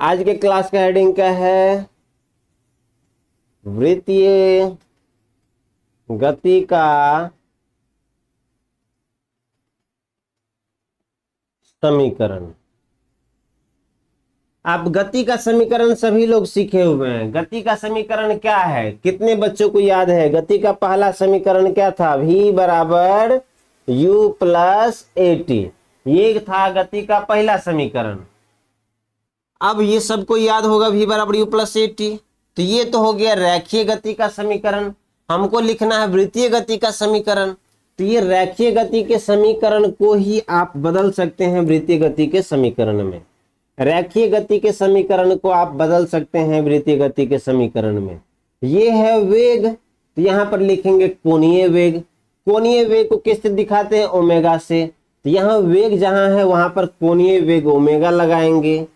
आज के क्लास का हेडिंग क्या है? वृत्तीय गति का समीकरण। आप गति का समीकरण सभी लोग सीखे हुए हैं। गति का समीकरण क्या है? कितने बच्चों को याद है? गति का पहला समीकरण क्या था? v बराबर u प्लस ए टी। ये था गति का पहला समीकरण। अब ये सबको याद होगा v बराबर u प्लस ए टी। तो ये तो हो गया रैखिक गति का समीकरण। हमको लिखना है वृत्तीय गति का समीकरण। तो ये रैखिक गति के समीकरण को ही आप बदल सकते हैं वृत्तीय गति के समीकरण में। रैखिक गति के समीकरण को आप बदल सकते हैं वृत्तीय गति के समीकरण में। ये है वेग, तो यहां पर लिखेंगे कोणीय वेग। कोणीय वेग को किससे दिखाते हैं? ओमेगा से। तो यहां वेग जहां है वहां पर कोणीय वेग ओमेगा लगाएंगे।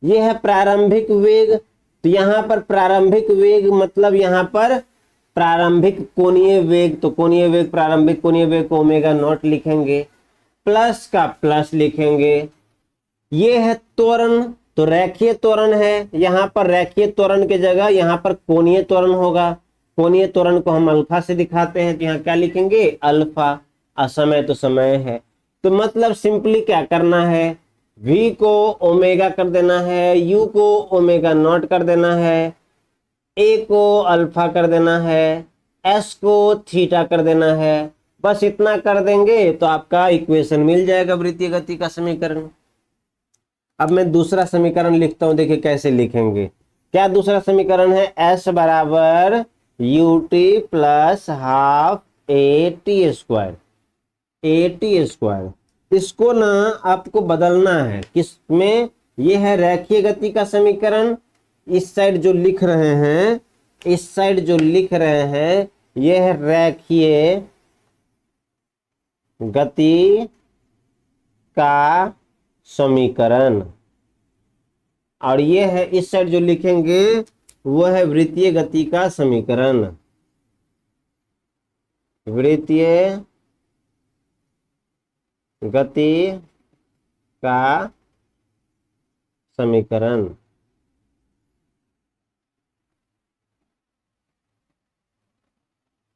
ये है प्रारंभिक वेग, तो यहां पर प्रारंभिक वेग मतलब यहां पर प्रारंभिक कोणीय वेग, तो कोणीय वेग प्रारंभिक कोणीय वेग को ओमेगा नॉट लिखेंगे, प्लस का प्लस लिखेंगे। ये है त्वरण, तो रेखीय त्वरण है। यहां पर रेखीय त्वरण के जगह यहां पर कोणीय त्वरण होगा। कोणीय त्वरण को हम अल्फा से दिखाते हैं, तो यहां क्या लिखेंगे? अल्फा। असमय तो समय है, तो मतलब सिंपली क्या करना है? v को ओमेगा कर देना है, u को ओमेगा नॉट कर देना है, a को अल्फा कर देना है, s को थीटा कर देना है। बस इतना कर देंगे तो आपका इक्वेशन मिल जाएगा वृत्तीय गति का समीकरण। अब मैं दूसरा समीकरण लिखता हूं, देखिए कैसे लिखेंगे। क्या दूसरा समीकरण है? s बराबर U T plus half A T square. A T square इसको ना आपको बदलना है किसमें? ये है रैखिक गति का समीकरण। इस साइड जो लिख रहे हैं, इस साइड जो लिख रहे हैं, ये है रैखिक गति का समीकरण, और ये है इस साइड जो लिखेंगे वो है वृत्तीय गति का समीकरण। वृत्तीय गति का समीकरण।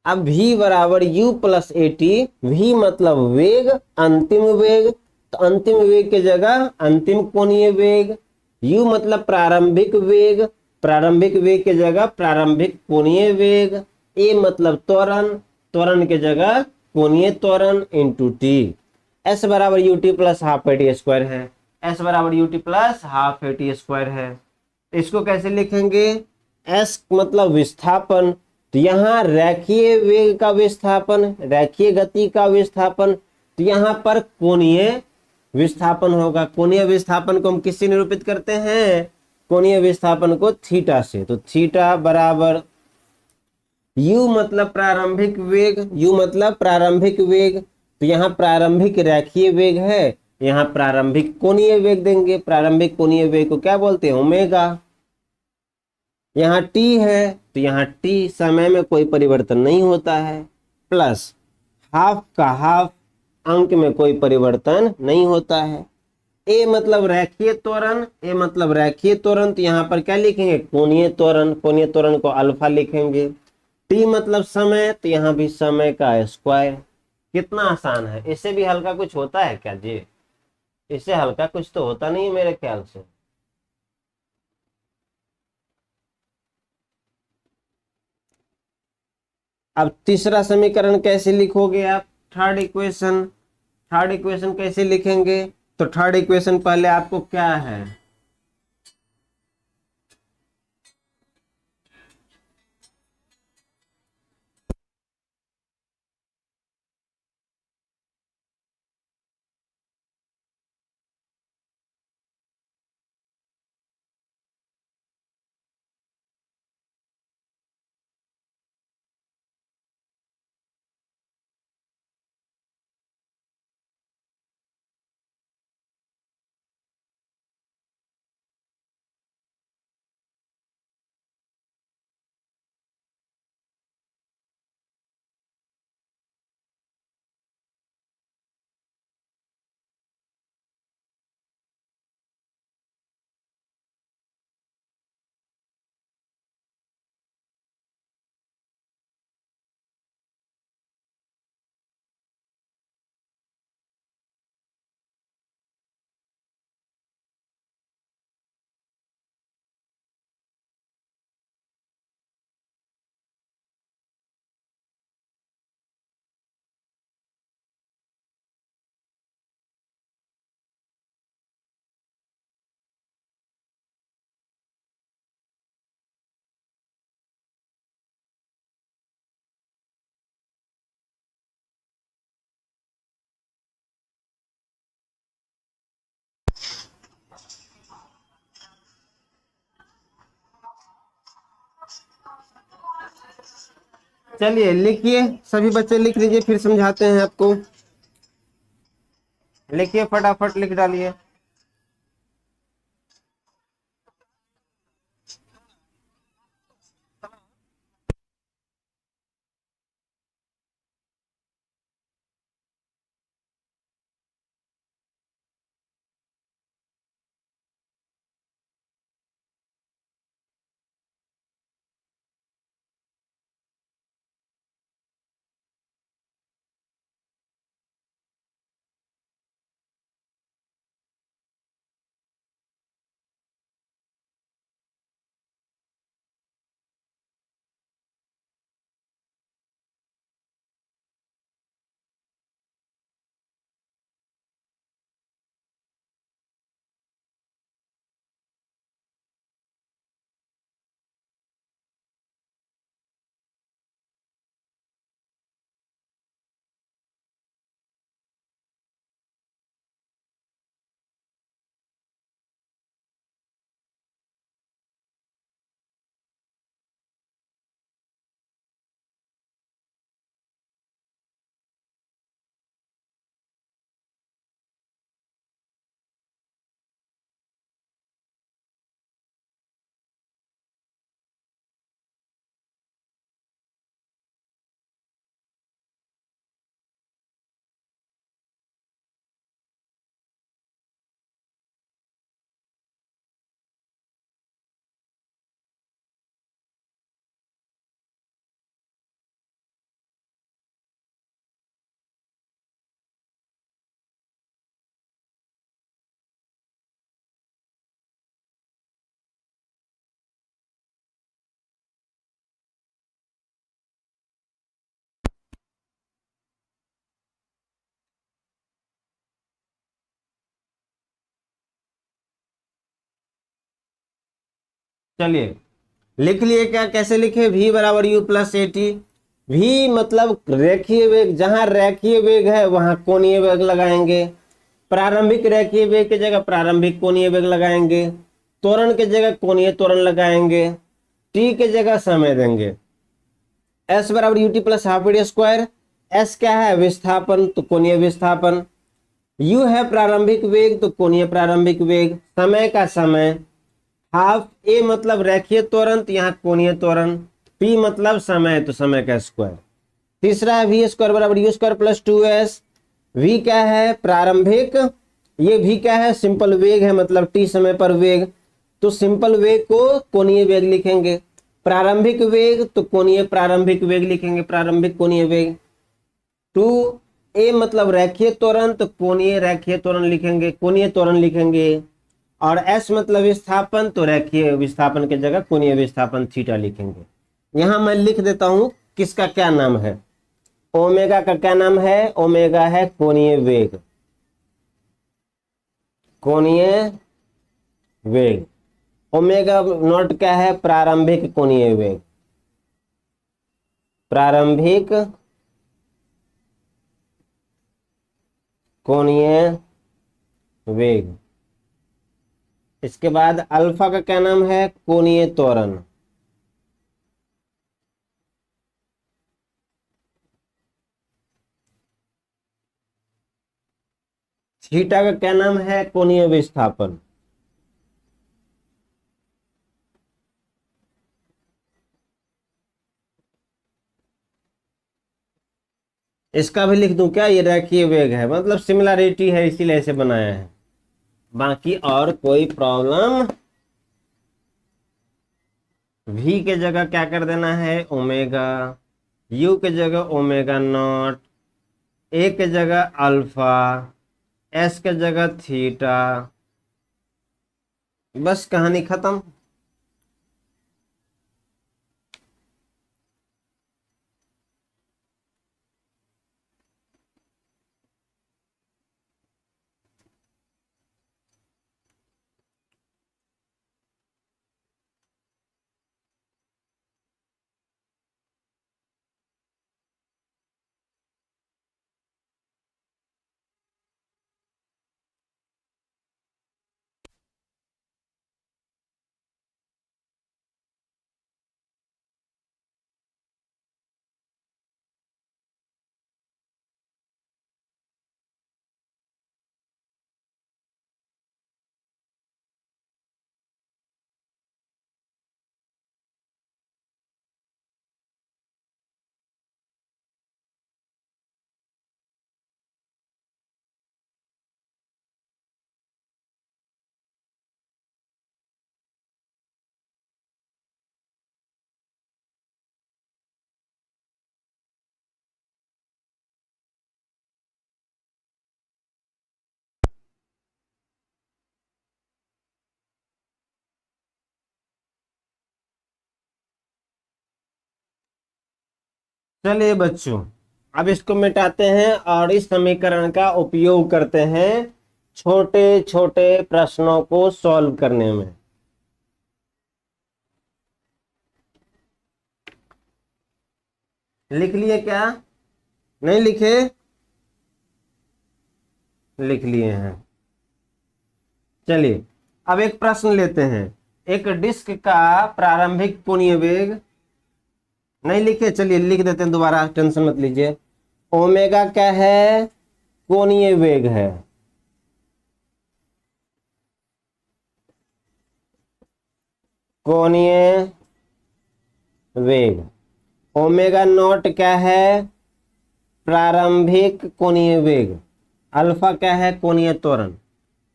अब v बराबर u plus A T. v मतलब वेग, अंतिम वेग, तो अंतिम वेग के जगह अंतिम कोणीय वेग। u मतलब प्रारंभिक वेग, प्रारंभिक वेग के जगह प्रारंभिक कोणीय वेग। a मतलब त्वरण, त्वरण के जगह कोणीय त्वरण इंटू टी। s बराबर U T plus half A T square है। s बराबर U T plus half A T square है। इसको कैसे लिखेंगे? s मतलब विस्थापन, तो यहाँ रैखिक वेग का विस्थापन, रैखिक गति का विस्थापन, तो यहाँ पर कोणीय विस्थापन होगा। कोणीय विस्थापन को हम किससे निरूपित करते हैं? कोणीय विस्थापन को थीटा से। तो थीटा बराबर u मतलब प्रारंभिक वेग, u मतलब प्रारंभिक वेग, तो यहाँ प्रारंभिक रैखिक वेग है, यहाँ प्रारंभिक कोणीय वेग देंगे। प्रारंभिक कोणीय वेग को क्या बोलते हैं? ओमेगा। यहाँ t है, तो यहाँ t समय में कोई परिवर्तन नहीं होता है, प्लस हाफ का हाफ, अंक में कोई परिवर्तन नहीं होता है। a मतलब रैखीय त्वरण, a मतलब रैखीय त्वरण, तो यहाँ पर क्या लिखेंगे? कोणीय त्वरण। कोणीय त्वरण को अल्फा लिखेंगे। t मतलब समय, तो यहाँ भी समय का स्क्वायर। कितना आसान है। इससे भी हल्का कुछ होता है क्या जी? इससे हल्का कुछ तो होता नहीं है मेरे ख्याल से। अब तीसरा समीकरण कैसे लिखोगे आप? Third equation. थर्ड इक्वेशन कैसे लिखेंगे? तो थर्ड इक्वेशन पहले आपको क्या है? चलिए लिखिए, सभी बच्चे लिख लीजिए, फिर समझाते हैं आपको। लिखिए, फटाफट लिख डालिए। चलिए लिख लिए क्या, कैसे लिखे? v बराबर u plus A T. v मतलब रेखीय वेग, जहां रेखीय वेग है वहां कोणीय वेग लगाएंगे। प्रारंभिक रेखीय वेग की जगह प्रारंभिक कोणीय वेग लगाएंगे। त्वरण की जगह कोणीय त्वरण लगाएंगे। t की जगह समय देंगे। s बराबर ut plus half D square. s क्या है? विस्थापन, तो कोणीय विस्थापन। u है प्रारंभिक वेग, तो कोणीय प्रारंभिक वेग। समय का समय, हाफ ए मतलब रेखीय त्वरण, तो यहाँ कोणीय त्वरण। p मतलब समय, तो समय का स्क्वायर। तीसरा है वी स्क्वायर बराबर you square plus 2s। v क्या है? प्रारंभिक। ये v क्या है? सिंपल वेग है, मतलब t समय पर वेग, तो सिंपल वेग को कोणीय वेग लिखेंगे। प्रारंभिक वेग तो कोणीय प्रारंभिक वेग लिखेंगे, प्रारंभिक कोणीय वेग। 2a मतलब रेखीय त्वरण, तो कोणीय रेखीय त्वरण लिखेंगे, कोणीय त्वरण लिखेंगे। और s मतलब विस्थापन, तो रेखीय विस्थापन की जगह कोणीय विस्थापन थीटा लिखेंगे। यहां मैं लिख देता हूं किसका क्या नाम है। ओमेगा का क्या नाम है? ओमेगा है कोणीय वेग, कोणीय वेग। ओमेगा नॉट क्या है? प्रारंभिक कोणीय वेग, प्रारंभिक कोणीय वेग। इसके बाद अल्फा का क्या नाम है? कोणीय त्वरण। थीटा का क्या नाम है? कोणीय विस्थापन। इसका भी लिख दूं क्या? ये रेखीय वेग है, मतलब सिमिलरिटी है, इसीलिए ऐसे बनाया है। बाकी और कोई प्रॉब्लम? v के जगह क्या कर देना है? ओमेगा। u के जगह ओमेगा नॉट। a के जगह अल्फा। s के जगह थीटा। बस कहानी खत्म। चलिए बच्चों, अब इसको मिटाते हैं और इस समीकरण का उपयोग करते हैं छोटे छोटे प्रश्नों को सॉल्व करने में। लिख लिए क्या? नहीं लिखे? लिख लिए हैं। चलिए अब एक प्रश्न लेते हैं। एक डिस्क का प्रारंभिक कोणीय वेग, नहीं लिखे? चलिए लिख देते हैं दोबारा, टेंशन मत लीजिए। ओमेगा क्या है? कोणीय वेग है। कोणीय वेग। ओमेगा नॉट क्या है? प्रारंभिक कोणीय वेग। अल्फा क्या है? कोणीय त्वरण।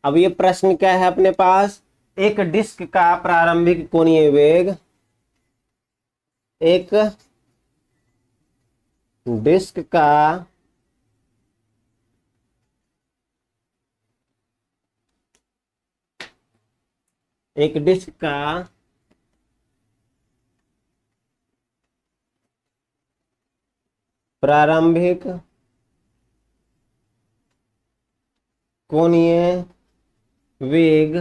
अब ये प्रश्न क्या है अपने पास? एक डिस्क का प्रारंभिक कोणीय वेग, एक डिस्क का एक डिस्क का प्रारंभिक कोणीय वेग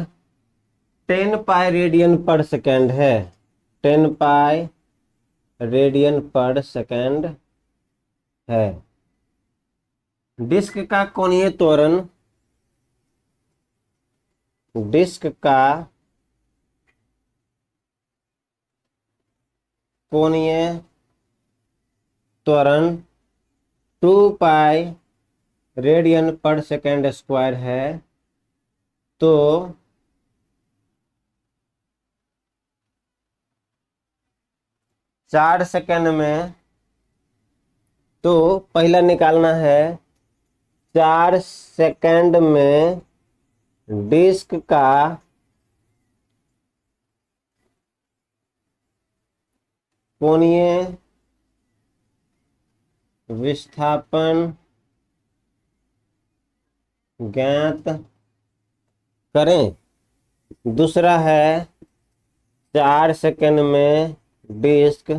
10 पाई रेडियन पर सेकेंड है। 10 पाई रेडियन पर सेकेंड है। डिस्क का कोणीय त्वरण, डिस्क का कोणीय त्वरण 2 पाई रेडियन पर सेकेंड स्क्वायर है। तो 4 सेकेंड में, तो पहला निकालना है 4 सेकेंड में डिस्क का कोणीय विस्थापन ज्ञात करें। दूसरा है 4 सेकेंड में डिस्क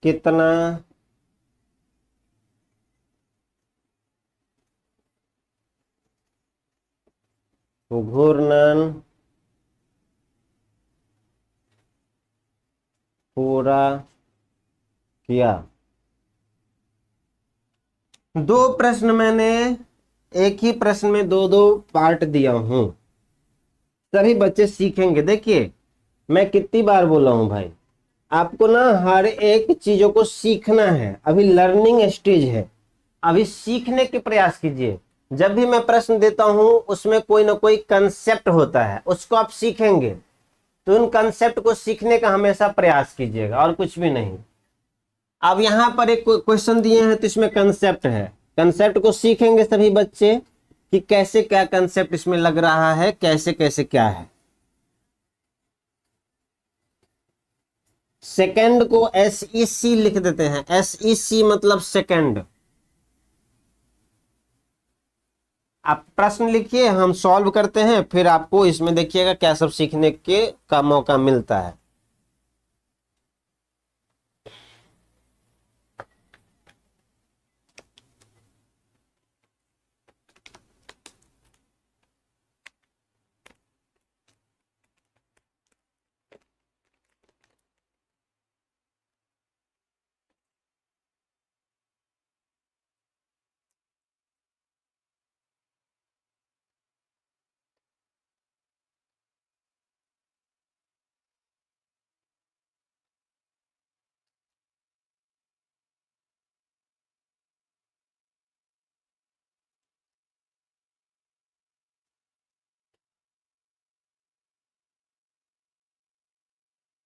कितना घूर्णन पूरा किया। दो प्रश्न मैंने एक ही प्रश्न में दो दो पार्ट दिया हूं, सभी बच्चे सीखेंगे। देखिए मैं कितनी बार बोला हूं भाई, आपको ना हर एक चीजों को सीखना है। अभी लर्निंग स्टेज है, अभी सीखने के प्रयास कीजिए। जब भी मैं प्रश्न देता हूं उसमें कोई ना कोई कंसेप्ट होता है, उसको आप सीखेंगे। तो उन कंसेप्ट को सीखने का हमेशा प्रयास कीजिएगा और कुछ भी नहीं। अब यहां पर एक क्वेश्चन दिए हैं तो इसमें कंसेप्ट है, कंसेप्ट को सीखेंगे सभी बच्चे कि कैसे क्या कंसेप्ट इसमें लग रहा है, कैसे कैसे क्या है। सेकंड को SEC लिख देते हैं। SEC मतलब सेकंड। आप प्रश्न लिखिए, हम सॉल्व करते हैं, फिर आपको इसमें देखिएगा क्या सब सीखने के का मौका मिलता है।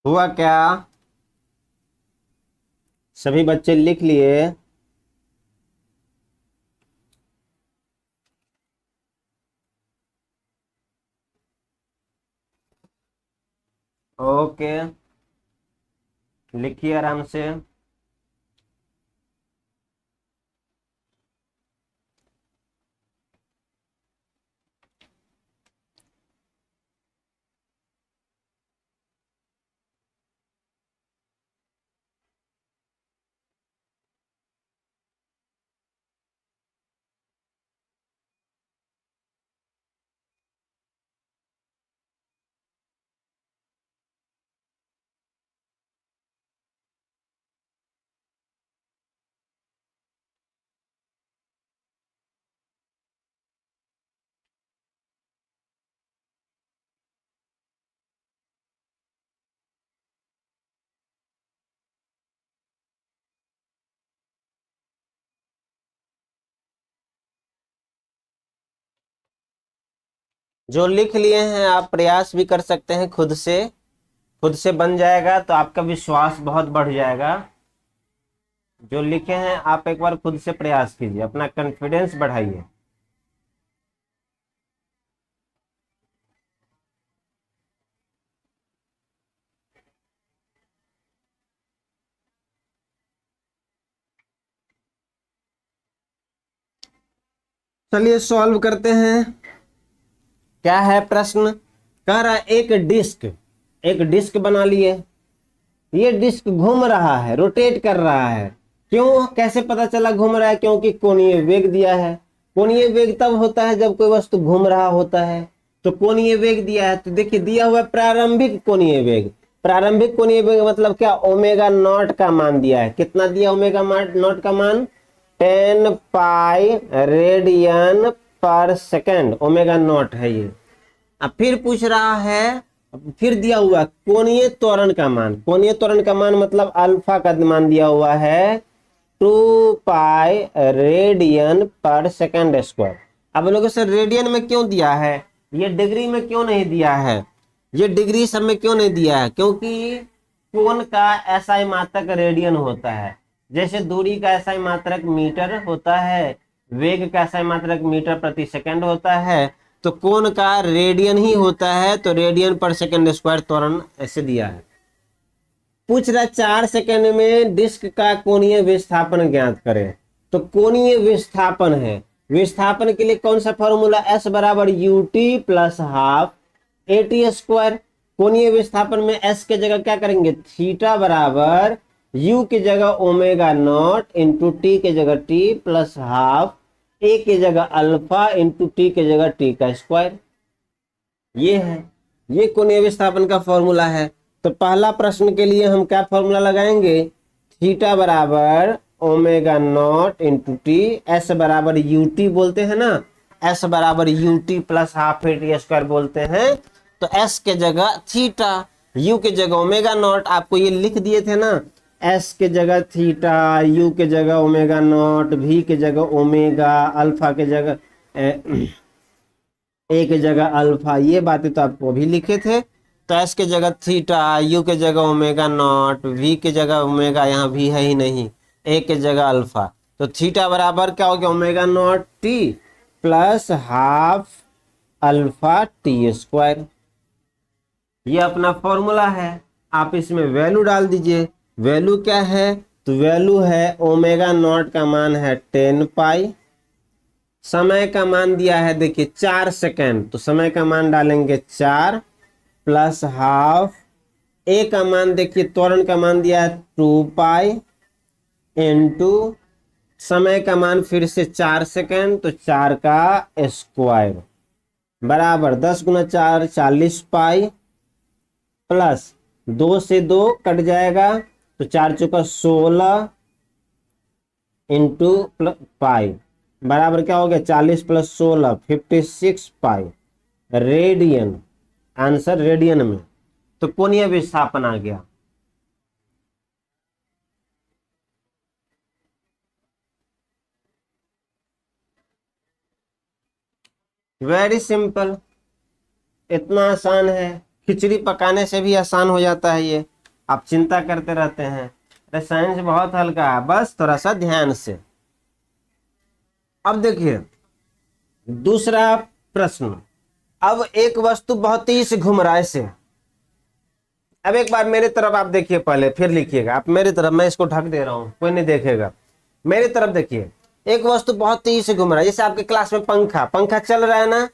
हुआ क्या? सभी बच्चे लिख लिए? ओके, लिखिए आराम से। जो लिख लिए हैं आप प्रयास भी कर सकते हैं खुद से बन जाएगा तो आपका विश्वास बहुत बढ़ जाएगा। जो लिखे हैं आप एक बार खुद से प्रयास कीजिए, अपना कॉन्फिडेंस बढ़ाइए। चलिए सॉल्व करते हैं। क्या है प्रश्न? कह रहा है एक डिस्क बना लिए, ये डिस्क घूम रहा है, रोटेट कर रहा है। क्यों, कैसे पता चला घूम रहा है? क्योंकि कोणीय वेग दिया है। कोणीय वेग तब होता है जब कोई वस्तु घूम रहा होता है। तो कोणीय वेग दिया है, तो देखिए दिया हुआ है प्रारंभिक कोणीय वेग। प्रारंभिक कोणीय वेग मतलब क्या? ओमेगा नॉट का मान दिया है। कितना दिया ओमेगा नॉट का मान? 10 पाई रेडियन पर सेकेंड ओमेगा नॉट है ये। अब फिर पूछ रहा है, फिर दिया हुआ कोणीय त्वरण का मान। कोणीय त्वरण का मान मतलब अल्फा का मान दिया हुआ है 2 पाई रेडियन पर सेकेंड स्क्वायर। अब लोगों से रेडियन में क्यों दिया है, ये डिग्री में क्यों नहीं दिया है? ये डिग्री सब में क्यों नहीं दिया है? क्योंकि कोण का एसआई मात्रक रेडियन होता है। जैसे दूरी का एसआई मात्रक मीटर होता है, वेग का एसआई मात्रक मीटर प्रति सेकंड होता है, तो कोण का रेडियन ही होता है। तो रेडियन पर सेकंड स्क्वायर त्वरण ऐसे दिया है। पूछ रहा 4 सेकंड में डिस्क का कोणीय विस्थापन ज्ञात करें। तो कोणीय विस्थापन है, विस्थापन के लिए कौन सा फॉर्मूला? S बराबर UT plus half eighty square. कोणीय विस्थापन में S के जगह क्या करेंगे? थीटा बराबर U की जगह ओमेगा नॉट इंटू टी के जगह टी प्लस हाफ ए की जगह अल्फा इंटू टी की जगह टी का स्क्वायर। ये है, ये कोणीय विस्थापन का फॉर्मूला है। तो पहला प्रश्न के लिए हम क्या फॉर्मूला लगाएंगे? थीटा बराबर omega naught into T, S बराबर यूटी बोलते हैं ना, एस बराबर UT plus half A T square बोलते हैं। तो एस के जगह थीटा, यू के जगह ओमेगा नॉट, आपको ये लिख दिए थे ना, एस के जगह थीटा, यू के जगह ओमेगा नॉट, वी के जगह ओमेगा, अल्फा के जगह ए के जगह अल्फा। ये बातें तो आपको अभी लिखे थे। तो एस के जगह थीटा, यू के जगह ओमेगा नॉट, वी के जगह ओमेगा, यहाँ भी है ही नहीं, ए के जगह अल्फा। तो थीटा बराबर क्या हो गया? Omega naught T plus half alpha T square. ये अपना फॉर्मूला है। आप इसमें वैल्यू डाल दीजिए। वैल्यू क्या है? तो वैल्यू है ओमेगा नॉट का मान है 10 पाई, समय का मान दिया है देखिए 4 सेकेंड, तो समय का मान डालेंगे 4 प्लस हाफ, ए का मान देखिए त्वरण का मान दिया है 2 पाई इंटू समय का मान फिर से 4 सेकेंड, तो 4 का स्क्वायर बराबर 10 गुना 4 40 पाई प्लस 2 से 2 कट जाएगा, तो 4 चौका 16 इंटू पाई बराबर क्या हो गया? 40 plus 16 56 pi radian. Answer radian में। तो कोणीय विस्थापन आ गया। वेरी सिंपल, इतना आसान है। खिचड़ी पकाने से भी आसान हो जाता है ये। आप चिंता करते रहते हैं, अरे साइंस बहुत हल्का है, बस थोड़ा सा ध्यान से। अब देखिए दूसरा प्रश्न। अब एक वस्तु बहुत तेजी से घूम रहा है ऐसे। अब एक बार मेरी तरफ आप देखिए, पहले फिर लिखिएगा। आप मेरी तरफ, मैं इसको ढक दे रहा हूं, कोई नहीं देखेगा। मेरी तरफ देखिए, एक वस्तु बहुत तेजी से घूम रहा है। जैसे आपके क्लास में पंखा चल रहा है ना,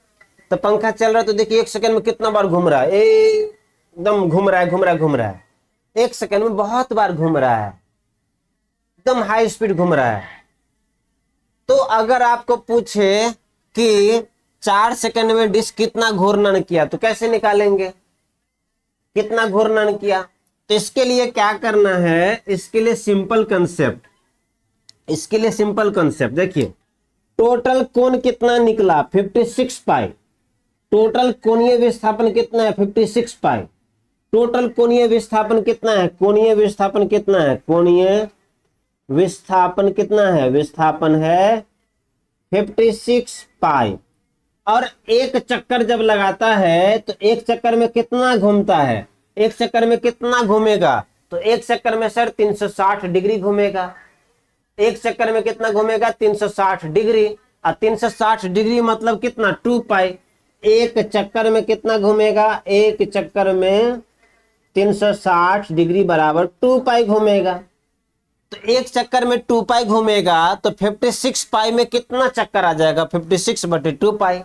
तो पंखा चल रहा है तो देखिए 1 सेकंड में कितना बार घूम रहा है? एकदम घूम रहा है। 1 सेकंड में बहुत बार घूम रहा है, एकदम हाई स्पीड घूम रहा है। तो अगर आपको पूछे कि 4 सेकंड में डिस्क कितना घूर्णन किया, तो कैसे निकालेंगे कितना घूर्णन किया? तो इसके लिए क्या करना है? इसके लिए सिंपल कंसेप्ट देखिए, टोटल कोण कितना निकला? 56 पाई। टोटल कोणीय विस्थापन कितना है? 56 पाई। टोटल कोणीय विस्थापन कितना है? कोणीय विस्थापन कितना है? कोणीय विस्थापन कितना है? विस्थापन है 56 पाई। और एक चक्कर जब लगाता है तो एक चक्कर में कितना घूमता है, एक चक्कर में कितना घूमेगा, तो एक चक्कर में सर 360 डिग्री घूमेगा। एक चक्कर में कितना घूमेगा, 360 डिग्री। और 360 डिग्री मतलब कितना, 2 पाई। एक चक्कर में कितना घूमेगा, एक चक्कर में 360 डिग्री बराबर 2 पाई घूमेगा। तो एक चक्कर में 2 पाई घूमेगा तो 56 पाई में कितना चक्कर आ जाएगा, 56/2 पाई।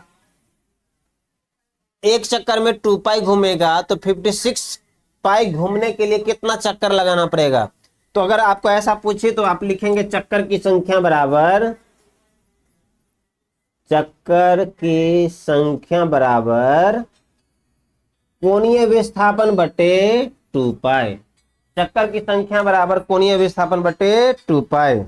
एक चक्कर में 2 पाई घूमेगा तो 56 पाई घूमने के लिए कितना चक्कर लगाना पड़ेगा। तो अगर आपको ऐसा पूछे तो आप लिखेंगे चक्कर की संख्या बराबर, चक्कर की संख्या बराबर कोणीय विस्थापन बटे 2 पाई। चक्कर की संख्या बराबर कोणीय विस्थापन बटे 2 पाई।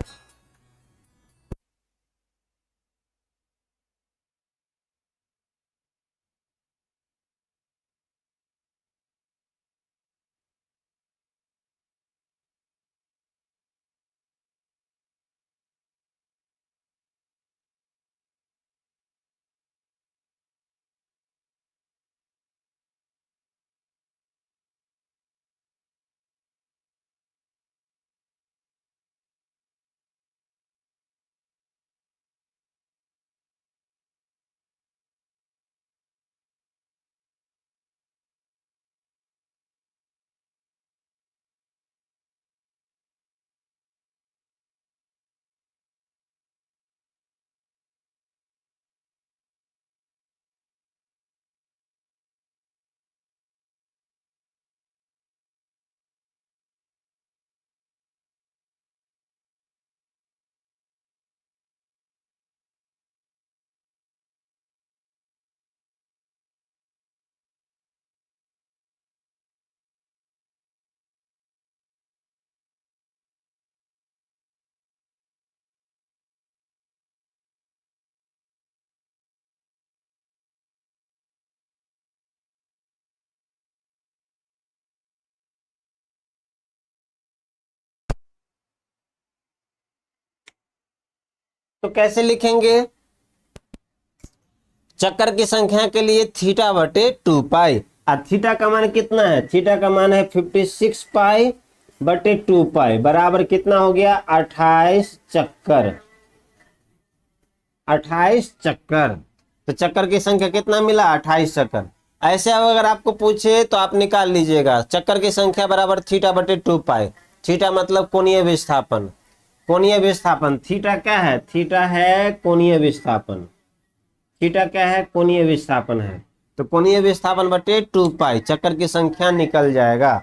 तो कैसे लिखेंगे, चक्कर की संख्या के लिए θ/2 पाई। और थीटा का मान कितना है, थीटा का मान है 56 पाई/2 पाई बराबर कितना हो गया, 28 चक्कर। 28 चक्कर। तो चक्कर की संख्या कितना मिला, 28 चक्कर। ऐसे अब अगर आपको पूछे तो आप निकाल लीजिएगा, चक्कर की संख्या बराबर θ/2 पाई। थीटा मतलब कोणीय विस्थापन। कोणीय विस्थापन थीटा क्या है, थीटा है कोणीय विस्थापन। थीटा क्या है, कोणीय विस्थापन है। तो कोणीय विस्थापन बटे 2 पाई, चक्कर की संख्या निकल जाएगा।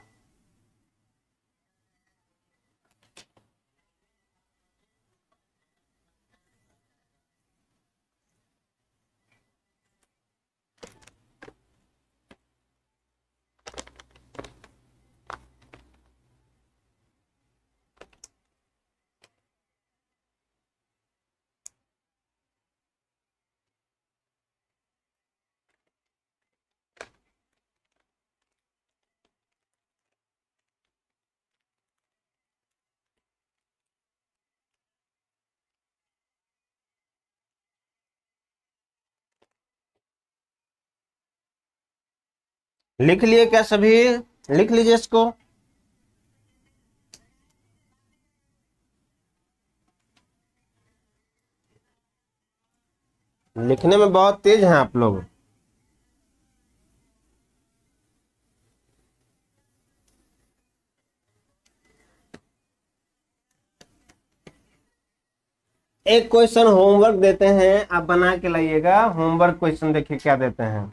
लिख लिए क्या सभी, लिख लीजिए इसको। लिखने में बहुत तेज हैं आप लोग। एक क्वेश्चन होमवर्क देते हैं, आप बना के लाइएगा। होमवर्क क्वेश्चन देखिए क्या देते हैं।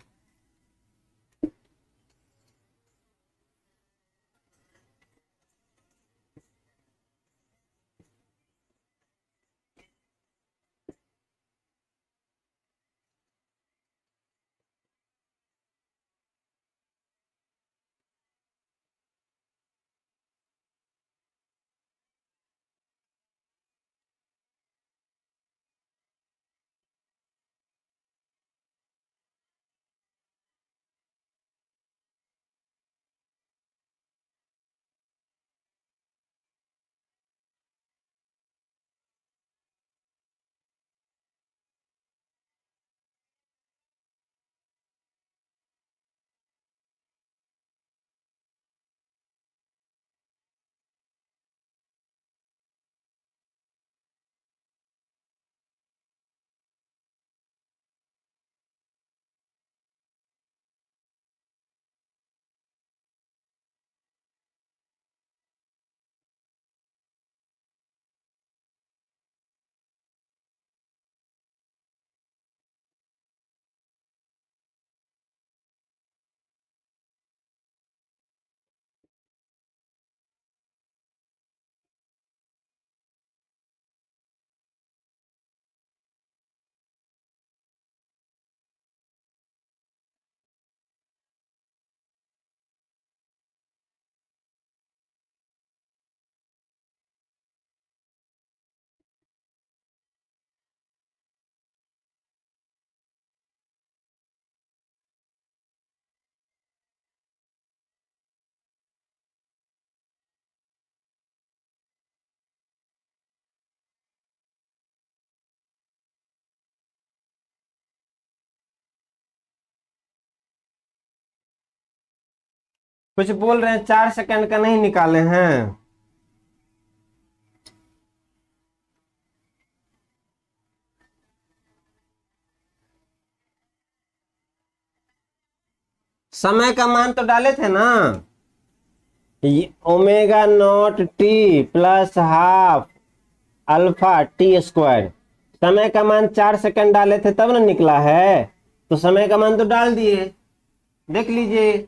कुछ बोल रहे हैं 4 सेकंड का नहीं निकाले हैं। समय का मान तो डाले थे ना, omega naught T plus half alpha T square. समय का मान 4 सेकंड डाले थे तब ना निकला है, तो समय का मान तो डाल दिए। देख लीजिए,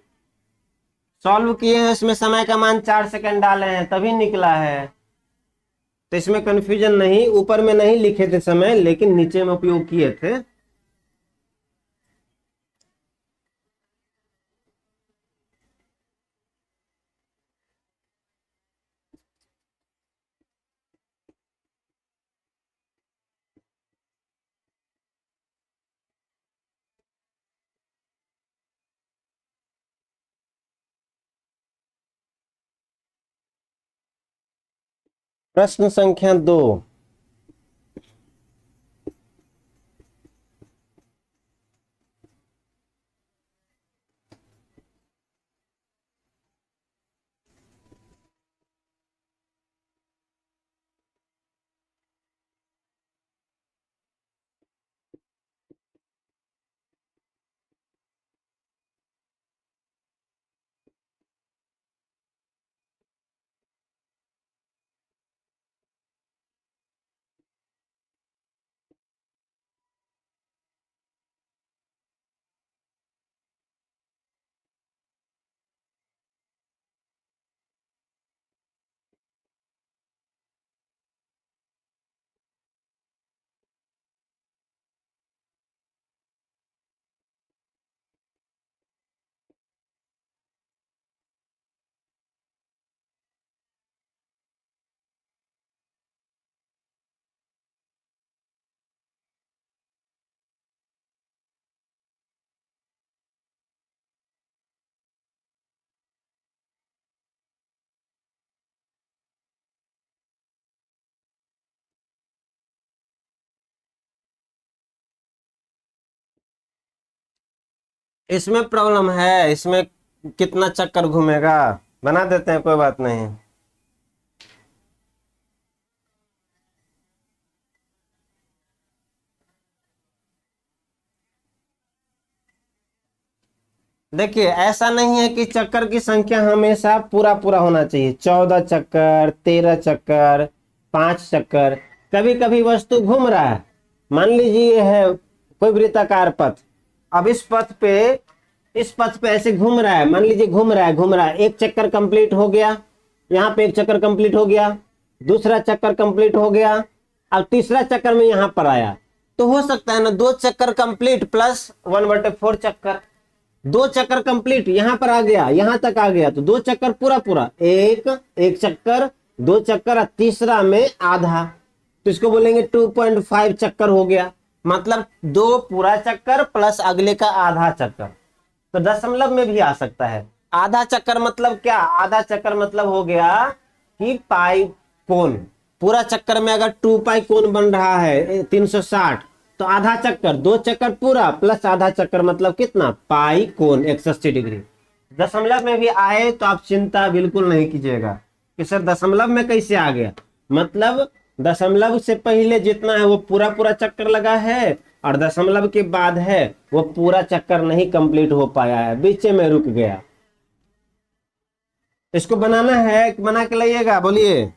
सॉल्व किए हैं, इसमें समय का मान 4 सेकंड डाले हैं तभी निकला है। तो इसमें कंफ्यूजन नहीं, ऊपर में नहीं लिखे थे समय, लेकिन नीचे में उपयोग किए थे। प्रश्न संख्या 2। इसमें प्रॉब्लम है, इसमें कितना चक्कर घूमेगा, बना देते हैं, कोई बात नहीं। देखिए, ऐसा नहीं है कि चक्कर की संख्या हमेशा पूरा पूरा होना चाहिए, 14 चक्कर, 13 चक्कर, 5 चक्कर। कभी कभी वस्तु घूम रहा है, मान लीजिए ये है कोई वृत्ताकार पथ। अब इस पथ पे ऐसे घूम रहा है, मान लीजिए घूम रहा है, एक चक्कर कंप्लीट हो गया, यहाँ पे एक चक्कर कंप्लीट हो गया, दूसरा चक्कर कंप्लीट हो गया, अब तीसरा चक्कर में यहाँ पर आया, तो हो सकता है ना 2 चक्कर कंप्लीट प्लस 1/4 चक्कर। 2 चक्कर कंप्लीट यहां पर आ गया, यहां तक आ गया, तो 2 चक्कर पूरा पूरा, एक चक्कर, 2 चक्कर और तीसरा में आधा, तो इसको बोलेंगे 2.5 चक्कर हो गया। मतलब 2 पूरा चक्कर प्लस अगले का आधा चक्कर। तो दशमलव में भी आ सकता है। आधा चक्कर मतलब क्या, आधा चक्कर मतलब हो गया कि पाई कोण। पूरा चक्कर में अगर 2 पाई कोण बन रहा है 360, तो आधा चक्कर, 2 चक्कर पूरा प्लस आधा चक्कर मतलब कितना, पाई कोण 180 डिग्री। दशमलव में भी आए तो आप चिंता बिल्कुल नहीं कीजिएगा कि सर दशमलव में कैसे आ गया। मतलब दशमलव से पहले जितना है वो पूरा पूरा चक्कर लगा है, और दशमलव के बाद है वो पूरा चक्कर नहीं कंप्लीट हो पाया है, बीच में रुक गया। इसको बनाना है, बना के लाइएगा, बोलिए।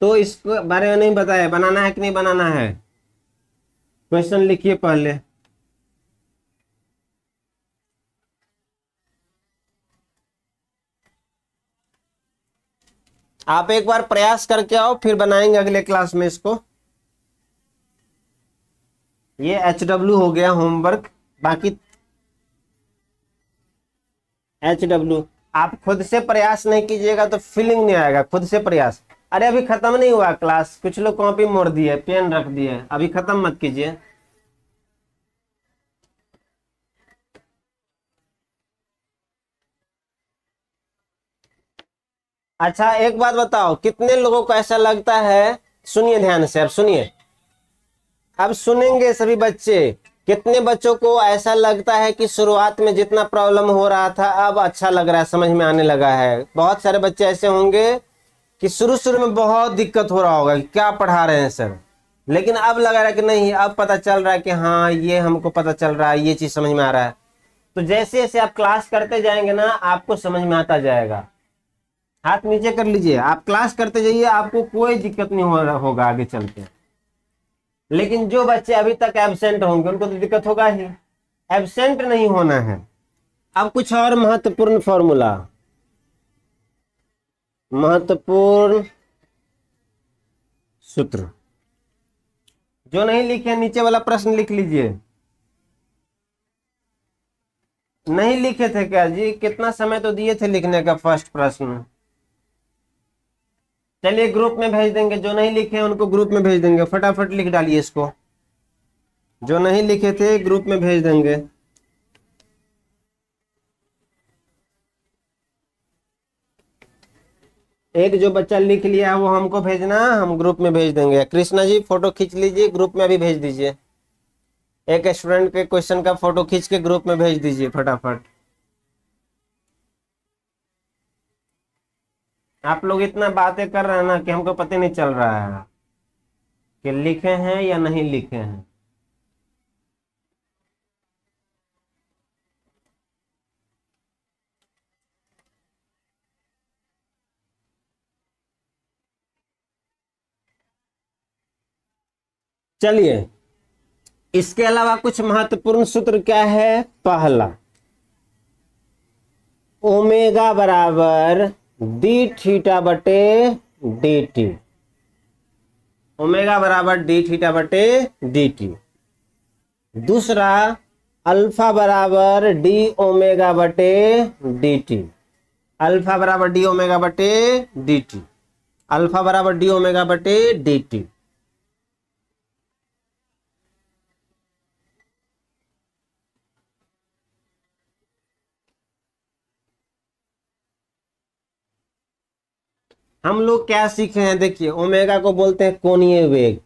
तो इसको बारे में नहीं बताया, बनाना है कि नहीं बनाना है, क्वेश्चन लिखिए पहले। आप एक बार प्रयास करके आओ, फिर बनाएंगे अगले क्लास में इसको। ये HW हो गया होमवर्क। बाकी HW आप खुद से प्रयास नहीं कीजिएगा तो फीलिंग नहीं आएगा। खुद से प्रयास। अरे अभी खत्म नहीं हुआ क्लास, कुछ लोग कॉपी मोड़ दिए, पेन रख दिए, अभी खत्म मत कीजिए। अच्छा एक बात बताओ, कितने लोगों को ऐसा लगता है, सुनिए ध्यान से, अब सुनिए, अब सुनेंगे सभी बच्चे। कितने बच्चों को ऐसा लगता है कि शुरुआत में जितना प्रॉब्लम हो रहा था अब अच्छा लग रहा है, समझ में आने लगा है? बहुत सारे बच्चे ऐसे होंगे कि शुरू शुरू में बहुत दिक्कत हो रहा होगा कि क्या पढ़ा रहे हैं सर, लेकिन अब लग रहा है कि नहीं, अब पता चल रहा है कि हाँ ये हमको पता चल रहा है, ये चीज समझ में आ रहा है। तो जैसे जैसे आप क्लास करते जाएंगे ना, आपको समझ में आता जाएगा। हाथ नीचे कर लीजिए, आप क्लास करते जाइए, आपको कोई दिक्कत नहीं हो रहा होगा आगे चलते। लेकिन जो बच्चे अभी तक एब्सेंट होंगे उनको तो दिक्कत होगा ही। एब्सेंट नहीं होना है। अब कुछ और महत्वपूर्ण फॉर्मूला, महत्वपूर्ण सूत्र जो नहीं लिखे नीचे वाला प्रश्न लिख लीजिए। नहीं लिखे थे क्या जी? कितना समय तो दिए थे लिखने का फर्स्ट प्रश्न। चलिए ग्रुप में भेज देंगे, जो नहीं लिखे उनको ग्रुप में भेज देंगे। फटाफट लिख डालिए इसको, जो नहीं लिखे थे ग्रुप में भेज देंगे। एक जो बच्चा लिख लिया है वो हमको भेजना, हम ग्रुप में भेज देंगे। कृष्णा जी फोटो खींच लीजिए, ग्रुप में भी भेज दीजिए। एक स्टूडेंट के क्वेश्चन का फोटो खींच के ग्रुप में भेज दीजिए फटाफट। आप लोग इतना बातें कर रहे हैं ना कि हमको पता नहीं चल रहा है कि लिखे हैं या नहीं लिखे हैं। चलिए इसके अलावा कुछ महत्वपूर्ण सूत्र क्या है? पहला, ओमेगा बराबर डी थीटा बटे डी टी। ओमेगा बराबर डी थीटा बटे डी टी। दूसरा, अल्फा बराबर डी ओमेगा बटे डी टी। अल्फा बराबर डी ओमेगा बटे डी टी। अल्फा बराबर डी ओमेगा बटे डी टी। हम लोग क्या सीखे हैं? देखिए ओमेगा को बोलते हैं कोणीय वेग।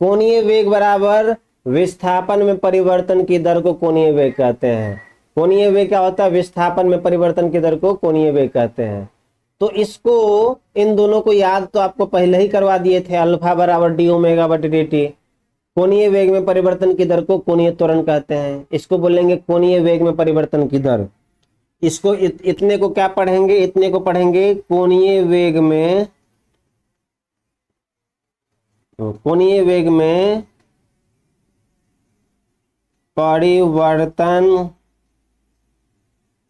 कोणीय वेग बराबर विस्थापन में परिवर्तन की दर को कोणीय वेग कहते हैं। कोणीय वेग क्या होता है? विस्थापन में परिवर्तन की दर को कोणीय वेग कहते हैं। तो इसको, इन दोनों को याद तो आपको पहले ही करवा दिए थे। अल्फा बराबर डी ओमेगा बटे डी टी। कोणीय वेग में परिवर्तन की दर को कोणीय त्वरण कहते हैं। इसको बोलेंगे कोणीय वेग में परिवर्तन की दर। इसको इतने को क्या पढ़ेंगे? इतने को पढ़ेंगे कोणीय वेग में, कोणीय वेग में परिवर्तन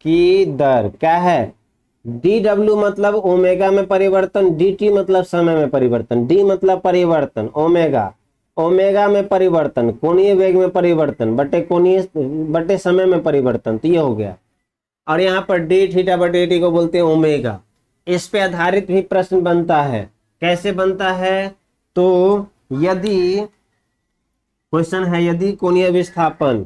की दर क्या है? डी डब्ल्यू मतलब ओमेगा में परिवर्तन, डी टी मतलब समय में परिवर्तन। डी मतलब परिवर्तन, ओमेगा, ओमेगा में परिवर्तन, कोणीय वेग में परिवर्तन बटे कोणीय बटे समय में परिवर्तन। तो ये हो गया। और यहाँ पर डी थीटा बटे टी को बोलते हैं ओमेगा। इस पे आधारित भी प्रश्न बनता है। कैसे बनता है? तो यदि क्वेश्चन है, यदि कोणीय विस्थापन,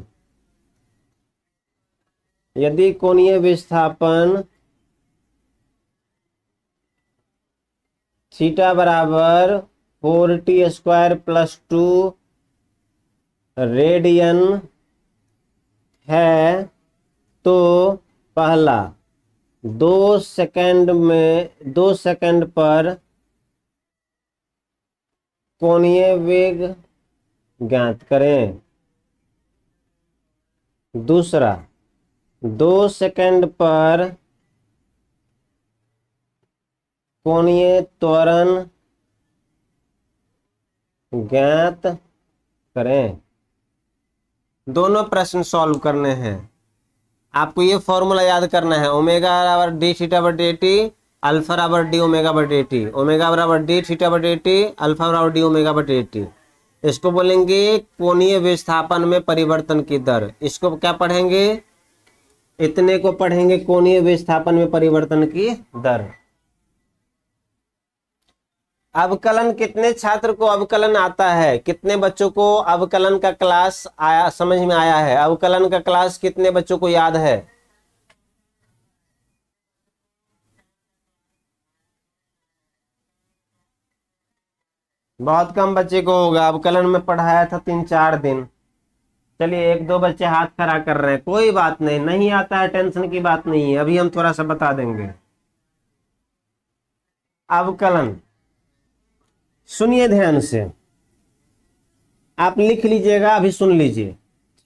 यदि कोणीय विस्थापन थीटा बराबर 4t² + 2 रेडियन है, तो पहला 2 सेकंड पर कोणीय वेग ज्ञात करें। दूसरा, 2 सेकंड पर कोणीय त्वरण ज्ञात करें। दोनों प्रश्न सॉल्व करने हैं। आपको ये फॉर्मूला याद करना है, ओमेगा बराबर डी थीटा बटे टी अल्फा बराबर डी ओमेगा बटे टी, ओमेगा बराबर डी थीटा बटे टी, अल्फा बराबर डी ओमेगा बटे टी। इसको बोलेंगे कोणीय विस्थापन में परिवर्तन की दर। इसको क्या पढ़ेंगे, इतने को पढ़ेंगे कोणीय विस्थापन में परिवर्तन की दर। अवकलन, कितने छात्र को अवकलन आता है, कितने बच्चों को अवकलन का क्लास आया, समझ में आया है? अवकलन का क्लास कितने बच्चों को याद है? बहुत कम बच्चे को होगा। अवकलन में पढ़ाया था 3-4 दिन। चलिए 1-2 बच्चे हाथ खड़ा कर रहे हैं, कोई बात नहीं, नहीं आता है टेंशन की बात नहीं है, अभी हम थोड़ा सा बता देंगे। अवकलन सुनिए ध्यान से, आप लिख लीजिएगा, अभी सुन लीजिए।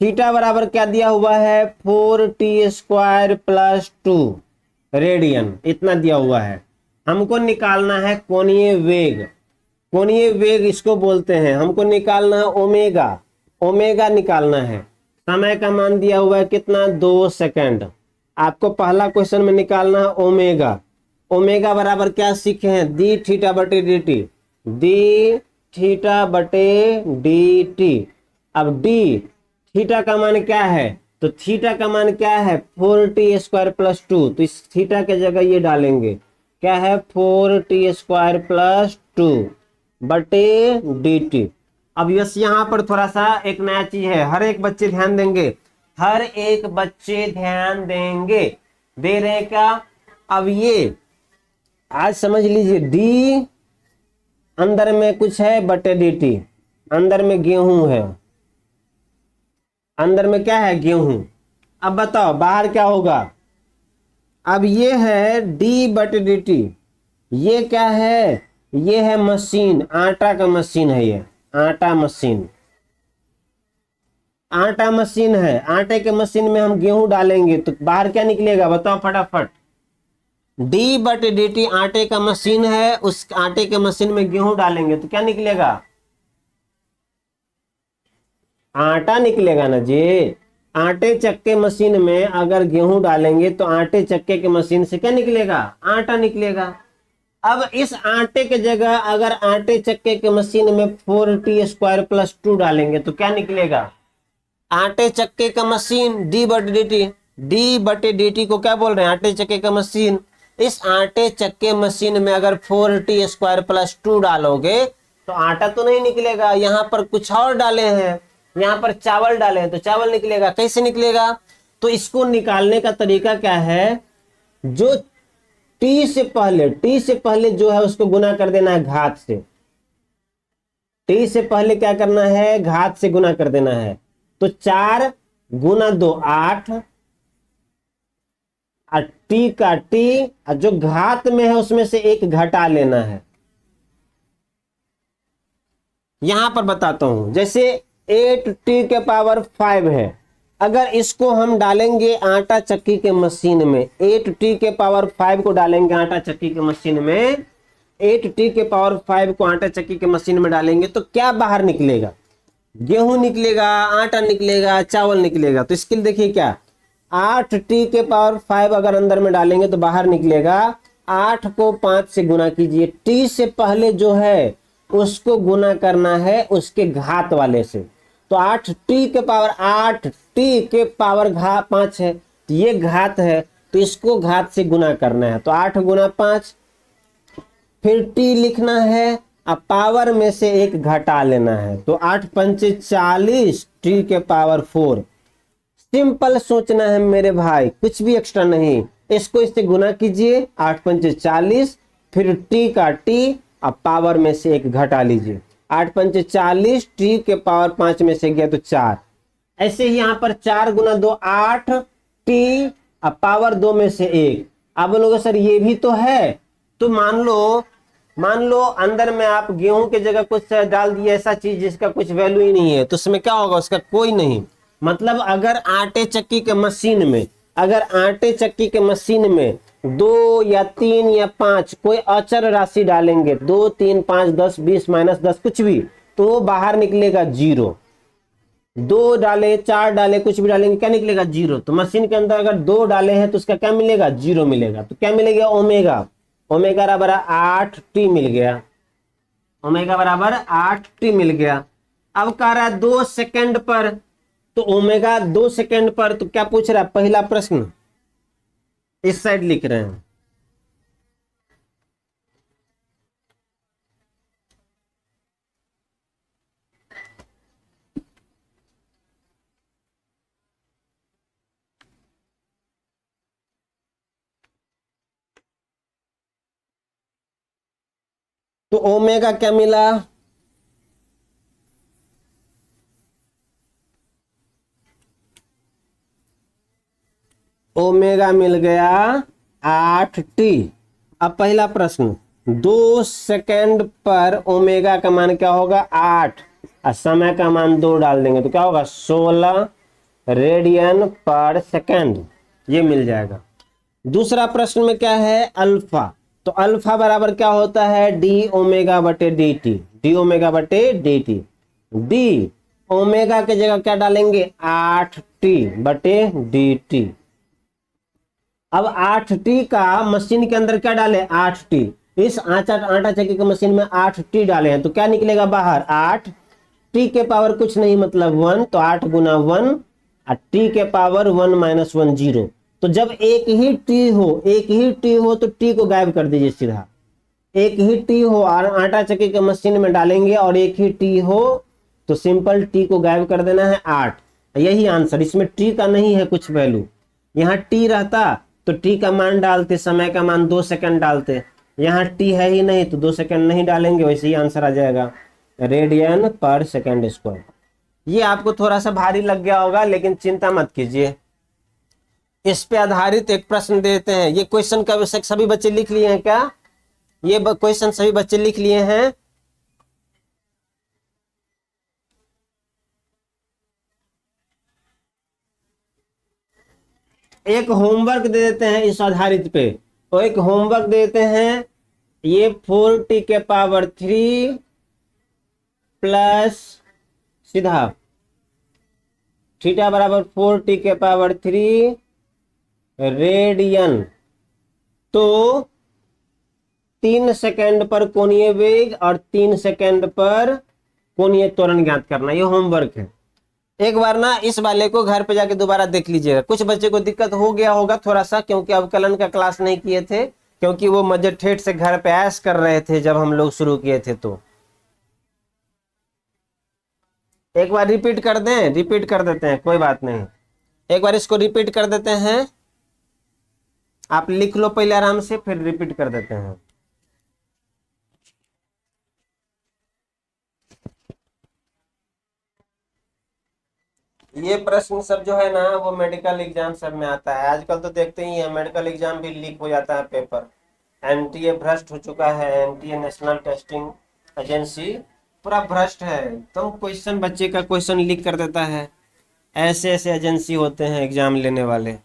थीटा बराबर क्या दिया हुआ है, 4t² + 2 रेडियन, इतना दिया हुआ है। हमको निकालना है कोणीय वेग। कोणीय वेग इसको बोलते हैं। हमको निकालना है ओमेगा, ओमेगा निकालना है। समय का मान दिया हुआ है कितना, 2 सेकंड। आपको पहला क्वेश्चन में निकालना है ओमेगा। ओमेगा बराबर क्या सीखे हैं, डी थीटा बटे डी टी, डी थीटा बटे डी टी। अब डी थीटा का मान क्या है, तो थीटा का मान क्या है, 4t² + 2। तो इस थीटा के जगह ये डालेंगे, क्या है, 4t² + 2 बटे डी टी। अब यस यहाँ पर थोड़ा सा एक नया चीज है, हर एक बच्चे ध्यान देंगे, हर एक बच्चे ध्यान देंगे, दे रहे क्या? अब ये आज समझ लीजिए, डी अंदर में कुछ है बटे डी टी, अंदर में गेहूं है, अंदर में क्या है, गेहूं। अब बताओ बाहर क्या होगा, अब ये है डी बटे डी टी, ये क्या है, ये है मशीन, आटा का मशीन है, ये आटा मशीन, आटा मशीन है। आटे के मशीन में हम गेहूं डालेंगे तो बाहर क्या निकलेगा, बताओ फटाफट। डी बटे डी टी आटे का मशीन है, उस आटे के मशीन में गेहूं डालेंगे तो क्या निकलेगा, आटा निकलेगा ना जी। आटे चक्के मशीन में अगर गेहूं डालेंगे तो आटे चक्के के मशीन से क्या निकलेगा, आटा निकलेगा। अब इस आटे के जगह अगर आटे चक्के के मशीन में 4t² + 2 डालेंगे तो क्या निकलेगा, आटे चक्के का मशीन डी बटे डी टी, डी बटे डी टी को क्या बोल रहे हैं, आटे चक्के का मशीन। इस आटे चक्के मशीन में अगर 4t² + 2 डालोगे तो आटा तो नहीं निकलेगा, यहाँ पर कुछ और डाले हैं, यहाँ पर चावल डाले हैं तो चावल निकलेगा। कैसे निकलेगा, तो इसको निकालने का तरीका क्या है, जो टी से पहले जो है उसको गुना कर देना है घात से। टी से पहले क्या करना है, घात से गुना कर देना है। तो 4 × 2 8, और टी का टी, और जो घात में है उसमें से एक घटा लेना है। यहां पर बताता हूं, जैसे 8t⁵ है, अगर इसको हम डालेंगे आटा चक्की के मशीन में, 8t⁵ को डालेंगे आटा चक्की के मशीन में, 8t⁵ को आटा चक्की के मशीन में डालेंगे तो क्या बाहर निकलेगा, गेहूं निकलेगा, आटा निकलेगा, चावल निकलेगा। तो इसके लिए देखिए क्या, 8t⁵ अगर अंदर में डालेंगे तो बाहर निकलेगा। 8 को 5 से गुना कीजिए, टी से पहले जो है उसको गुना करना है उसके घात वाले से। तो 8t⁵ है, तो ये घात है तो इसको घात से गुना करना है। तो 8 × 5, फिर t लिखना है, अब पावर में से एक घटा लेना है। तो 8×5 = 40, t⁴। सिंपल सोचना है मेरे भाई, कुछ भी एक्स्ट्रा नहीं। इसको इससे गुना कीजिए, 8×5 = 40, फिर t का t, अब पावर में से एक घटा लीजिए। 8×5 = 40, t⁵ में से गया तो 4। ऐसे ही यहाँ पर 4 × 2 8, t, अब पावर 2 में से 1। आप बोलोगे सर ये भी तो है, तो मान लो अंदर में आप गेहूं के जगह कुछ डाल दिए, ऐसा चीज जिसका कुछ वैल्यू ही नहीं है, तो उसमें क्या होगा, उसका कोई नहीं। मतलब अगर आटे चक्की के मशीन में 2 या 3 या 5 कोई अचर राशि डालेंगे, 2 3 5 10 20 -10 कुछ भी, तो वो बाहर निकलेगा 0। 2 डाले, 4 डाले, कुछ भी डालेंगे, क्या निकलेगा, 0। तो मशीन के अंदर अगर 2 डाले हैं तो उसका क्या मिलेगा, 0 मिलेगा। तो क्या मिलेगा, ओमेगा। ओमेगा बराबर 8t मिल गया, ओमेगा बराबर 8t मिल गया। अब कह रहा है 2 सेकंड पर, तो ओमेगा 2 सेकंड पर, तो क्या पूछ रहा है पहला प्रश्न, इस साइड लिख रहे हैं। तो ओमेगा क्या मिला, ओमेगा मिल गया 8t। अब पहला प्रश्न, 2 सेकंड पर ओमेगा का मान क्या होगा 8, और समय का मान 2 डाल देंगे तो क्या होगा 16 रेडियन पर सेकंड, ये मिल जाएगा। दूसरा प्रश्न में क्या है अल्फा, तो अल्फा बराबर क्या होता है डी ओमेगा बटे डी टी, डी ओमेगा बटे डी टी। डी ओमेगा की जगह क्या डालेंगे 8t बटे डी टी। अब 8t का मशीन के अंदर क्या डाले 8t, इस आटा चक्की की मशीन में 8t डाले हैं तो क्या निकलेगा बाहर 8t के पावर कुछ नहीं मतलब 1, तो 8 गुना 1 और t के पावर 1 माइनस 1 0। तो जब एक ही t हो तो t को गायब कर दीजिए सीधा, एक ही t हो और आटा चक्की के मशीन में डालेंगे और एक ही t हो तो सिंपल t को गायब कर देना है 8, यही आंसर। इसमें t का नहीं है कुछ वैल्यू, यहाँ t रहता तो t का मान डालते, समय का मान 2 सेकंड डालते, यहाँ t है ही नहीं तो 2 सेकंड नहीं डालेंगे, वैसे ही आंसर आ जाएगा रेडियन पर सेकंड स्क्वायर। ये आपको थोड़ा सा भारी लग गया होगा लेकिन चिंता मत कीजिए, इस पे आधारित एक प्रश्न देते हैं। ये क्वेश्चन का सभी बच्चे लिख लिए हैं क्या, ये क्वेश्चन सभी बच्चे लिख लिए हैं? एक होमवर्क दे देते हैं इस आधारित पे, तो एक होमवर्क दे देते हैं, ये 4t के पावर 3 प्लस सीधा थीटा बराबर 4t के पावर 3 रेडियन, तो 3 सेकंड पर कोणीय वेग और 3 सेकंड पर कोणीय त्वरण ज्ञात करना, ये होमवर्क है। एक बार ना इस वाले को घर पे जाके दोबारा देख लीजिएगा, कुछ बच्चे को दिक्कत हो गया होगा थोड़ा सा क्योंकि अवकलन का क्लास नहीं किए थे, क्योंकि वो मजेठेठ से घर पे ऐश कर रहे थे जब हम लोग शुरू किए थे। तो एक बार रिपीट कर दें, रिपीट कर देते हैं कोई बात नहीं, एक बार इसको रिपीट कर देते हैं, आप लिख लो पहले आराम से फिर रिपीट कर देते हैं। ये प्रश्न सब जो है ना वो मेडिकल एग्जाम सब में आता है, आजकल तो देखते ही है मेडिकल एग्जाम भी लीक हो जाता है पेपर, एनटीए भ्रष्ट हो चुका है, एनटीए नेशनल टेस्टिंग एजेंसी पूरा भ्रष्ट है, तो क्वेश्चन बच्चे का क्वेश्चन लीक कर देता है, ऐसे ऐसे एजेंसी होते हैं एग्जाम लेने वाले।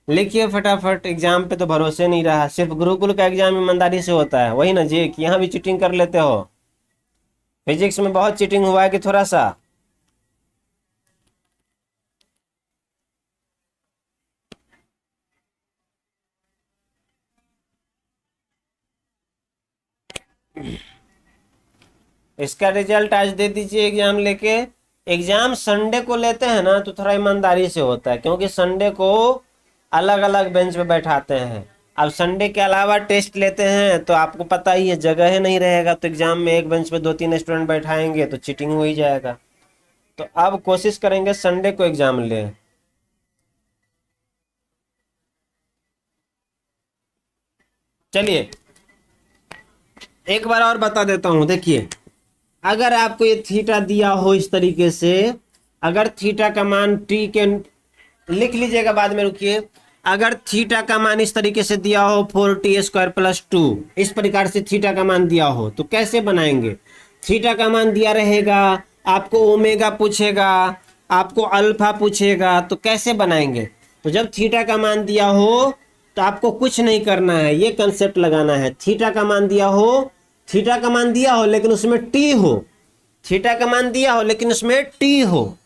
लिखिए फटाफट, एग्जाम पे तो भरोसे नहीं रहा, सिर्फ गुरुकुल का एग्जाम ईमानदारी से होता है, वही ना जी कि यहाँ भी चीटिंग कर लेते हो, फिजिक्स में बहुत चीटिंग हुआ है कि थोड़ा सा? इसका रिजल्ट आज दे दीजिए एग्जाम लेके। एग्जाम संडे को लेते हैं ना तो थोड़ा ईमानदारी से होता है, क्योंकि संडे को अलग अलग बेंच पे बैठाते हैं, अब संडे के अलावा टेस्ट लेते हैं तो आपको पता ही है जगह ही नहीं रहेगा, तो एग्जाम में एक बेंच पे 2-3 स्टूडेंट बैठाएंगे तो चीटिंग हो ही जाएगा। तो अब कोशिश करेंगे संडे को एग्जाम लें। चलिए एक बार और बता देता हूं, देखिए अगर आपको ये थीटा दिया हो इस तरीके से, अगर थीटा का मान टी के, लिख लीजिएगा बाद में रुकिए, अगर थीटा का मान इस तरीके से दिया हो 4t² प्लस 2, इस प्रकार से थीटा का मान दिया हो तो कैसे बनाएंगे? थीटा का मान दिया रहेगा, आपको ओमेगा पूछेगा, आपको अल्फा पूछेगा, तो कैसे बनाएंगे? तो जब थीटा का मान दिया हो तो आपको कुछ नहीं करना है, ये कंसेप्ट लगाना है, थीटा का मान दिया हो, थीटा का मान दिया हो लेकिन उसमें टी हो, थीटा का मान दिया हो लेकिन उसमें टी हो,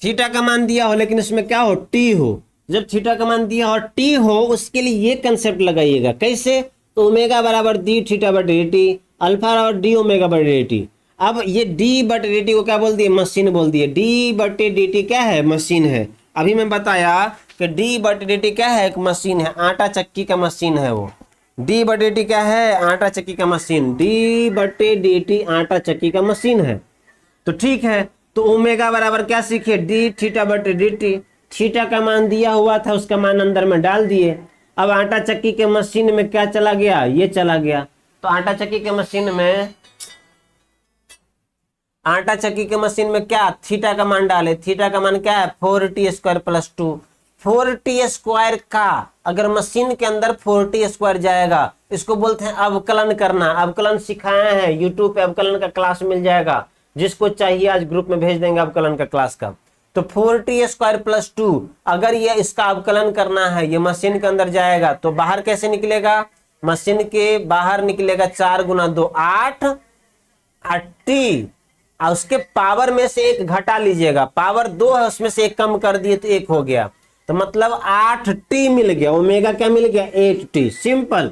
थीटा का मान दिया हो लेकिन उसमें क्या हो, टी हो। जब थीटा का मान दिया और टी हो, उसके लिए ये कंसेप्ट लगाइएगा। कैसे, तो ओमेगा बराबर डी थीटा बटे डी टी, अल्फा बराबर डी ओमेगा बटे डी टी। अब ये डी बटे डी टी को क्या बोल दिए, मशीन बोल दिए। डी बटे डी टी क्या है, मशीन है। अभी मैं बताया कि डी बटे डी टी क्या है, एक मशीन है, आटा चक्की का मशीन है वो। डी बटे डी टी क्या है, आटा चक्की का मशीन। डी बटे डी टी आटा चक्की का मशीन है। तो ठीक है, तो ओमेगा बराबर क्या सीखे, डी थीटा बटे डी टी। थीटा का मान दिया हुआ था, उसका मान अंदर में डाल दिए। अब आटा चक्की के मशीन में क्या चला गया, ये चला गया। तो आटा चक्की के मशीन में, आटा चक्की के मशीन में क्या, थीटा का मान डाले। थीटा का मान क्या है, 4t square plus 2। 4t square का अगर मशीन के अंदर 4t स्क्वायर जाएगा, इसको बोलते हैं अवकलन करना। अवकलन सिखाए हैं यूट्यूब पे, अवकलन का क्लास मिल जाएगा। जिसको चाहिए आज ग्रुप में भेज देंगे अवकलन का क्लास का। तो 4t स्क्वायर प्लस 2, अगर ये इसका अवकलन करना है, ये मशीन के अंदर जाएगा, तो बाहर कैसे निकलेगा, मशीन के बाहर निकलेगा 4 गुना 2 8 8t, और उसके पावर में से एक घटा लीजिएगा। पावर 2 है, उसमें से एक कम कर दिए तो 1 हो गया। तो मतलब 8t मिल गया। ओमेगा क्या मिल गया, 8t। सिंपल,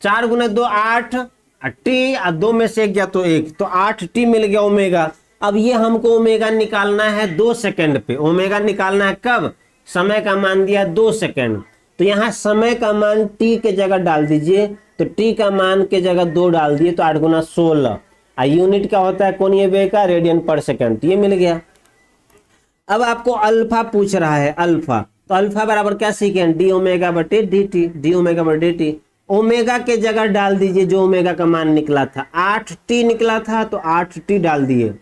4 गुना 2 8 टी, 2 में से 1 गया तो 1, तो 8t मिल गया ओमेगा। अब ये हमको ओमेगा निकालना है 2 सेकंड पे। ओमेगा निकालना है कब, समय का मान दिया 2 सेकंड। तो यहाँ समय का मान t के जगह डाल दीजिए। तो t का मान के जगह 2 डाल दिए, तो 8 गुना 16। यूनिट क्या होता है कोणीय वेग का, रेडियन पर सेकंड। तो ये मिल गया। अब आपको अल्फा पूछ रहा है, अल्फा। तो अल्फा बराबर क्या सीखे, डी ओमेगा बटे डी टी। डी ओमेगा बटे डी टी, ओमेगा के जगह डाल दीजिए जो ओमेगा का मान निकला था। 8t निकला था, तो 8t डाल दिए।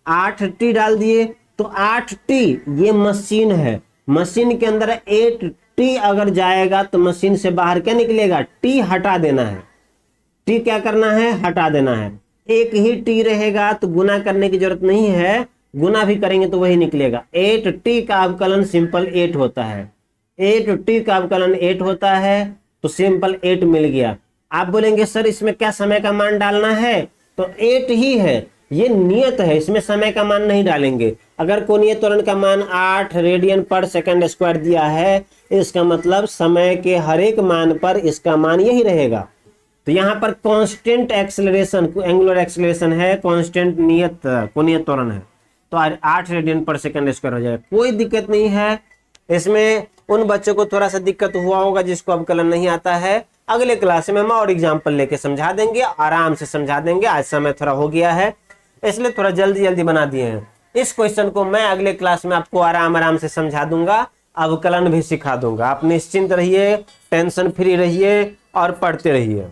8t डाल दिए, तो 8t ये मशीन है। मशीन के अंदर 8t अगर जाएगा तो मशीन से बाहर क्या निकलेगा, t हटा देना है। t क्या करना है, हटा देना है। एक ही t रहेगा तो गुना करने की जरूरत नहीं है, गुना भी करेंगे तो वही निकलेगा। 8t का अवकलन सिंपल 8 होता है। 8t का अवकलन 8 होता है, तो सिंपल 8 मिल गया। आप बोलेंगे सर इसमें क्या समय का मान डालना है, तो 8 ही है, ये नियत है, इसमें समय का मान नहीं डालेंगे। अगर कोणीय त्वरण का मान 8 रेडियन पर सेकंड स्क्वायर दिया है, इसका मतलब समय के हर एक मान पर इसका मान यही रहेगा। तो यहाँ पर कांस्टेंट एक्सेलरेशन, एंगुलर एक्सेलरेशन है, कांस्टेंट नियत कोणीय त्वरण है, तो 8 रेडियन पर सेकंड स्क्वायर हो जाएगा। कोई दिक्कत नहीं है इसमें। उन बच्चों को थोड़ा सा दिक्कत हुआ होगा जिसको अवकलन नहीं आता है, अगले क्लास में हम और एग्जाम्पल लेके समझा देंगे, आराम से समझा देंगे। आज समय थोड़ा हो गया है, इसलिए थोड़ा जल्दी जल्दी बना दिए हैं। इस क्वेश्चन को मैं अगले क्लास में आपको आराम आराम से समझा दूंगा, अवकलन भी सिखा दूंगा। आप निश्चिंत रहिए, टेंशन फ्री रहिए और पढ़ते रहिए।